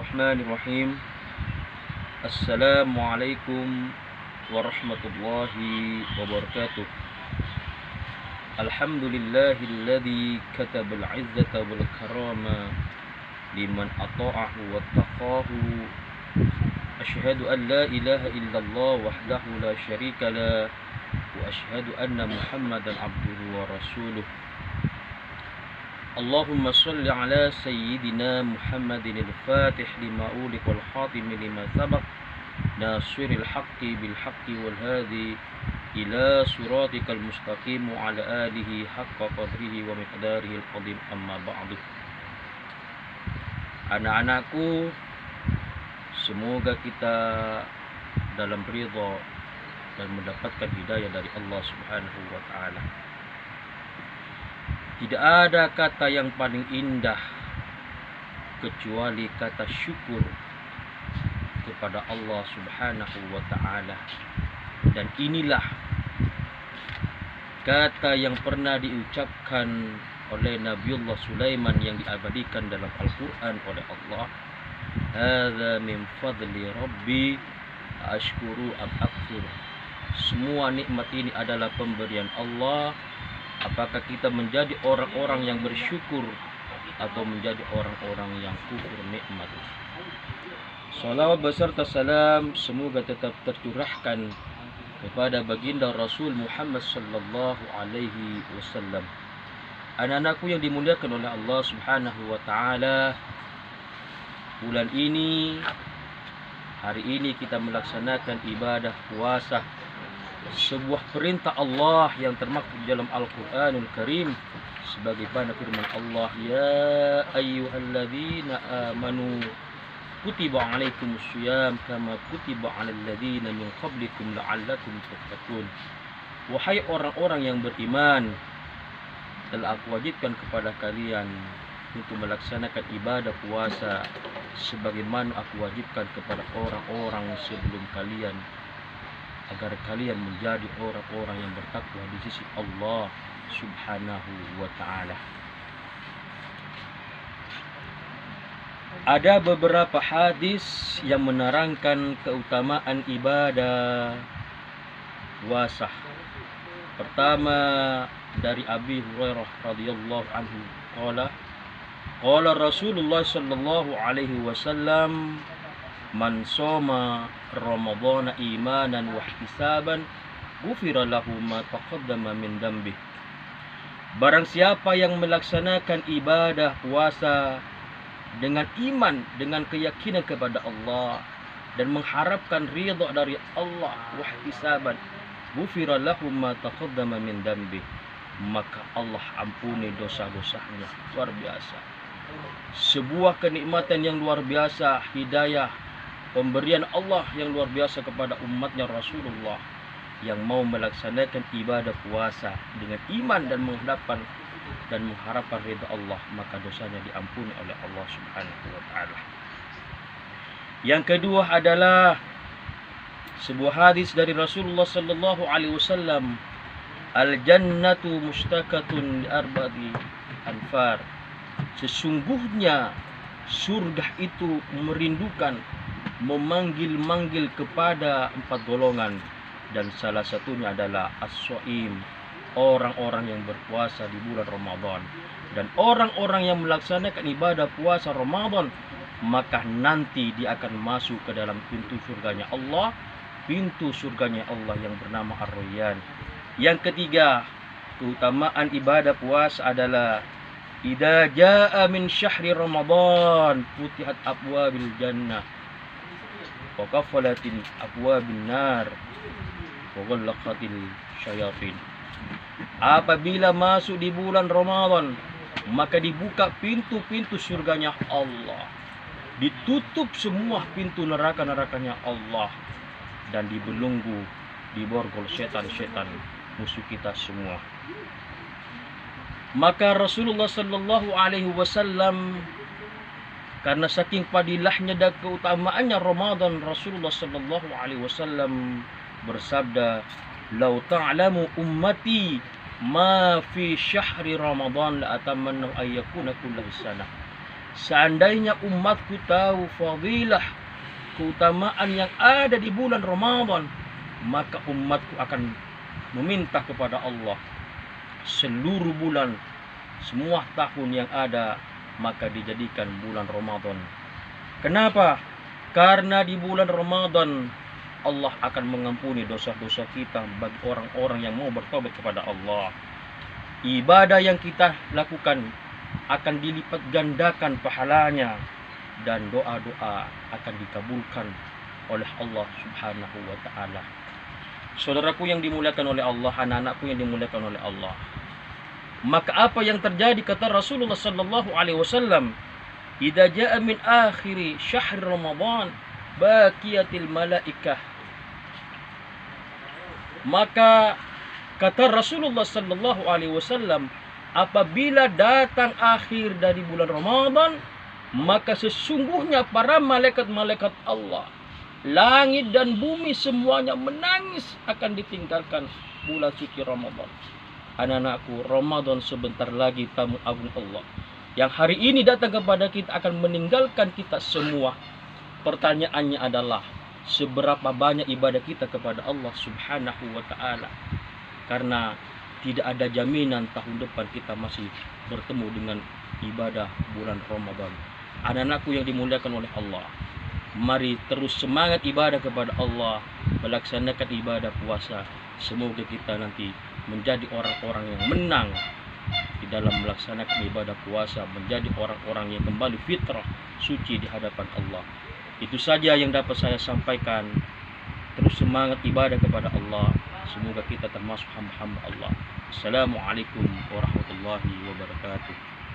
Bismillahirrahmanirrahim. Assalamualaikum warahmatullahi wabarakatuh. Alhamdulillahilladzi katabal izzata wal karama liman ata'ahu wattaqahu. Asyhadu an la ilaha illallah wahdahu la syarika lah wa asyhadu anna Muhammadan abduhu wa rasuluh. Allahumma salli ala sayyidina Muhammadin al-fatih lima ulik wal khatim lima sabaq nasiril haqqi bil haqqi wal hadi ila suratikal mustaqim wa ala alihi haqqa qadrihi wa miqdarihi al-qadim, amma ba'du. Anak-anakku, semoga kita dalam ridha dan mendapatkan hidayah dari Allah Subhanahu wa ta'ala. Tidak ada kata yang paling indah kecuali kata syukur kepada Allah Subhanahu wa ta'ala. Dan inilah kata yang pernah diucapkan oleh Nabiullah Sulaiman yang diabadikan dalam Al-Quran oleh Allah. Hadza min fadli rabbi ashkuru am akfur. Semua nikmat ini adalah pemberian Allah. Apakah kita menjadi orang-orang yang bersyukur atau menjadi orang-orang yang kufur nikmat? Salawat beserta salam semoga tetap tercurahkan kepada baginda Rasul Muhammad sallallahu alaihi wasallam. Anak-anakku yang dimuliakan oleh Allah Subhanahu wa taala, bulan ini, hari ini kita melaksanakan ibadah puasa, sebuah perintah Allah yang termaktub dalam Al-Quranul Karim sebagaimana firman Allah, ya ayyuhalladzina amanu kutiba alaikumus syiyam kama kutiba alal ladzina min qablikum la'allakum tattaqun. Wahai orang-orang yang beriman, telah aku wajibkan kepada kalian untuk melaksanakan ibadah puasa sebagaimana aku wajibkan kepada orang-orang sebelum kalian, agar kalian menjadi orang-orang yang bertakwa di sisi Allah Subhanahu wa ta'ala. Ada beberapa hadis yang menerangkan keutamaan ibadah puasa. Pertama, dari Abi Hurairah radhiyallahu anhu qala Rasulullah sallallahu alaihi wasallam, man soma Ramadhana imanan wa ihtisaban ghufira lahu ma taqaddama min dhanbi. Barang siapa yang melaksanakan ibadah puasa dengan iman, dengan keyakinan kepada Allah dan mengharapkan ridha dari Allah, wa ihtisaban ghufira lahu ma taqaddama min dhanbi, maka Allah ampuni dosa-dosanya. Luar biasa. Sebuah kenikmatan yang luar biasa, hidayah, pemberian Allah yang luar biasa kepada umatnya Rasulullah yang mau melaksanakan ibadah puasa dengan iman dan mengharapkan ridha Allah, maka dosanya diampuni oleh Allah Subhanahu wa ta'ala. Yang kedua adalah sebuah hadis dari Rasulullah sallallahu alaihi wasallam, al-jannatu mustaqatun li arba'ati anfar. Sesungguhnya surga itu merindukan, memanggil-manggil kepada 4 golongan, dan salah satunya adalah as-shaim, orang-orang yang berpuasa di bulan Ramadan. Dan orang-orang yang melaksanakan ibadah puasa Ramadan, maka nanti dia akan masuk ke dalam pintu surganya Allah, pintu surganya Allah yang bernama Ar-Rayyan. Yang ketiga, keutamaan ibadah puasa adalah idza jaa min syahri Ramadan futihat abwabil jannah wa qafalatin abwabin nar wa ghallaqatil syayatin. Apabila masuk di bulan Ramadan, maka dibuka pintu-pintu surganya Allah, ditutup semua pintu neraka-nerakanya Allah, dan dibelenggu, diborgol setan-setan musuh kita semua. Maka Rasulullah sallallahu alaihi wasallam, karena saking padilahnya dan keutamaannya Ramadan, Rasulullah sallallahu alaihi wasallam bersabda, "Lau ta'lamu ummati ma fi syahri Ramadan la atamannu ayyakuna kullahu sanah." seandainya umatku tahu fadilah keutamaan yang ada di bulan Ramadan, maka umatku akan meminta kepada Allah seluruh bulan, semua tahun yang ada, maka dijadikan bulan Ramadan. Kenapa? Karena di bulan Ramadan Allah akan mengampuni dosa-dosa kita bagi orang-orang yang mau bertobat kepada Allah. Ibadah yang kita lakukan akan dilipat gandakan pahalanya, dan doa-doa akan dikabulkan oleh Allah Subhanahu wa taala. Saudaraku yang dimuliakan oleh Allah, anak-anakku yang dimuliakan oleh Allah. Maka apa yang terjadi, kata Rasulullah sallallahu alaihi wasallam, "Idza jaa min akhiri syahr Ramadan baqiyatil malaikah." Maka kata Rasulullah sallallahu alaihi wasallam, apabila datang akhir dari bulan Ramadan, maka sesungguhnya para malaikat-malaikat Allah, langit dan bumi semuanya menangis akan ditinggalkan bulan suci Ramadan. Anak-anakku, Ramadan sebentar lagi tamu agung Allah yang hari ini datang kepada kita akan meninggalkan kita semua. Pertanyaannya adalah, seberapa banyak ibadah kita kepada Allah Subhanahu wa taala? Karena tidak ada jaminan tahun depan kita masih bertemu dengan ibadah bulan Ramadan. Anak-anakku yang dimuliakan oleh Allah, mari terus semangat ibadah kepada Allah, melaksanakan ibadah puasa. Semoga kita nanti menjadi orang-orang yang menang di dalam melaksanakan ibadah puasa, menjadi orang-orang yang kembali fitrah suci di hadapan Allah. Itu saja yang dapat saya sampaikan. Terus semangat ibadah kepada Allah. Semoga kita termasuk hamba-hamba Allah. Assalamualaikum warahmatullahi wabarakatuh.